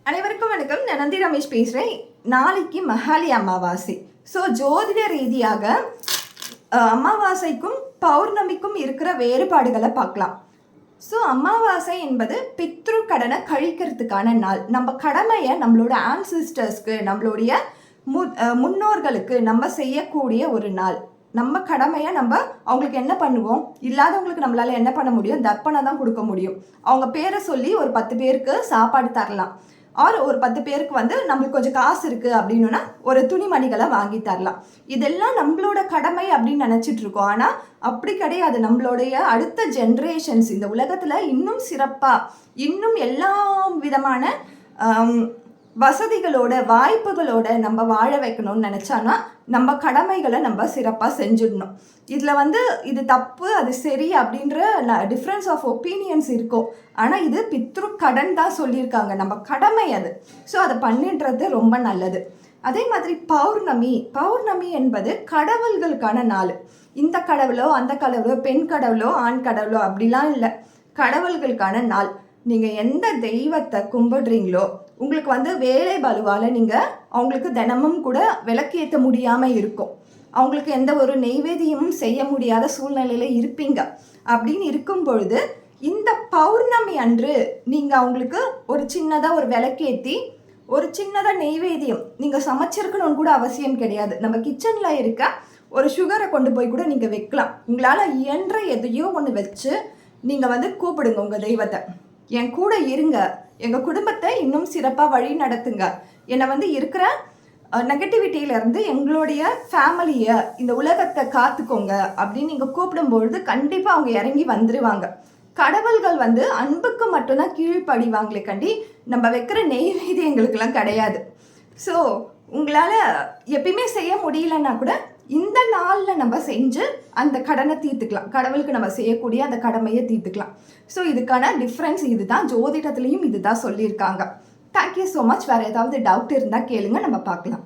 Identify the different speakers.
Speaker 1: அனைவருக்கும் வணக்கம். நான் நந்தி ரமேஷ் பேசுகிறேன். நாளைக்கு மகாலி அமாவாசை. ஸோ ஜோதிட ரீதியாக அமாவாசைக்கும் பௌர்ணமிக்கும் இருக்கிற வேறுபாடுகளை பார்க்கலாம். ஸோ அமாவாசை என்பது பித்ரு கடனை கழிக்கிறதுக்கான நாள். நம்ம கடமையை நம்மளோட ஆன்சிஸ்டர்ஸ்க்கு, நம்மளுடைய முன்னோர்களுக்கு நம்ம செய்யக்கூடிய ஒரு நாள். நம்ம கடமையை நம்ம அவங்களுக்கு என்ன பண்ணுவோம், இல்லாதவங்களுக்கு நம்மளால் என்ன பண்ண முடியும், தர்ப்பணை தான் கொடுக்க முடியும். அவங்க பேரை சொல்லி ஒரு 10 பேருக்கு சாப்பாடு தரலாம். ஒரு 10 பேருக்கு நம்மளுக்கு கொஞ்சம் காசு இருக்குது அப்படின்னா ஒரு துணிமணிகளை வாங்கி தரலாம். இதெல்லாம் நம்மளோட கடமை அப்படின்னு நினச்சிட்டு இருக்கோம். ஆனால் அப்படி கிடையாது. நம்மளுடைய அடுத்த ஜென்ரேஷன்ஸ் இந்த உலகத்தில் இன்னும் சிறப்பாக, இன்னும் எல்லா விதமான வசதிகளோட வாய்ப்புகளோட நம்ம வாழ வைக்கணும்னு நினச்சானா நம்ம கடமைகளை நம்ம சிறப்பாக செஞ்சிடணும். இதில் இது தப்பு அது சரி அப்படின்ற டிஃப்ரென்ஸ் ஆஃப் ஒப்பீனியன்ஸ் இருக்கும். ஆனால் இது பித்ரு கடன் தான் சொல்லியிருக்காங்க, நம்ம கடமை அது. ஸோ அதை பண்ணிடுறது ரொம்ப நல்லது. அதே மாதிரி பௌர்ணமி என்பது கடவுள்களுக்கான நாள். இந்த கடவுளோ அந்த கடவுளோ, பெண் கடவுளோ ஆண் கடவுளோ அப்படிலாம் இல்லை, கடவுள்களுக்கான நாள். நீங்கள் எந்த தெய்வத்தை கும்பிடுறீங்களோ உங்களுக்கு வேலை பலுவால் நீங்கள் அவங்களுக்கு தினமும் கூட விளக்கேற்ற முடியாமல் இருக்கும். அவங்களுக்கு எந்த ஒரு நெய்வேதியமும் செய்ய முடியாத சூழ்நிலையில் இருப்பீங்க. அப்படின்னு இருக்கும் பொழுது இந்த பௌர்ணமி அன்று நீங்கள் அவங்களுக்கு ஒரு சின்னதாக ஒரு விளக்கேற்றி ஒரு சின்னதாக நெய்வேதியம் நீங்கள் சமைச்சிருக்கணும்னு கூட அவசியம் கிடையாது. நம்ம கிச்சனில் இருக்க ஒரு சுகரை கொண்டு போய் கூட நீங்கள் வைக்கலாம். உங்களால் இயன்ற எதையோ ஒன்று வச்சு நீங்கள் கூப்பிடுங்க உங்கள் தெய்வத்தை. என் கூட இருங்க, எங்கள் குடும்பத்தை இன்னும் சிறப்பாக வழி நடத்துங்க, என்னை இருக்கிற நெகட்டிவிட்டியிலேருந்து எங்களுடைய ஃபேமிலியை, இந்த உலகத்தை காத்துக்கோங்க அப்படின்னு நீங்கள் கூப்பிடும்பொழுது கண்டிப்பாக அவங்க இறங்கி வந்துடுவாங்க. கடவுள்கள் அன்புக்கு மட்டும்தான் கீழ்ப்படிவாங்களே கண்டி நம்ம வைக்கிற நெய்வேதியங்களுக்கெல்லாம் கிடையாது. ஸோ உங்களால் எப்பயுமே செய்ய முடியலன்னா கூட இந்த நாளில் நம்ம செஞ்சு அந்த கடனை தீர்த்துக்கலாம். கடவுளுக்கு நம்ம செய்யக்கூடிய அந்த கடமையை தீர்த்துக்கலாம். ஸோ இதுக்கான டிஃப்ரென்ஸ் இதுதான். ஜோதிடத்துலேயும் இதுதான் சொல்லியிருக்காங்க. Thank you so much. வேறு ஏதாவது டவுட் இருந்தால் கேளுங்க, நம்ம பார்க்கலாம்.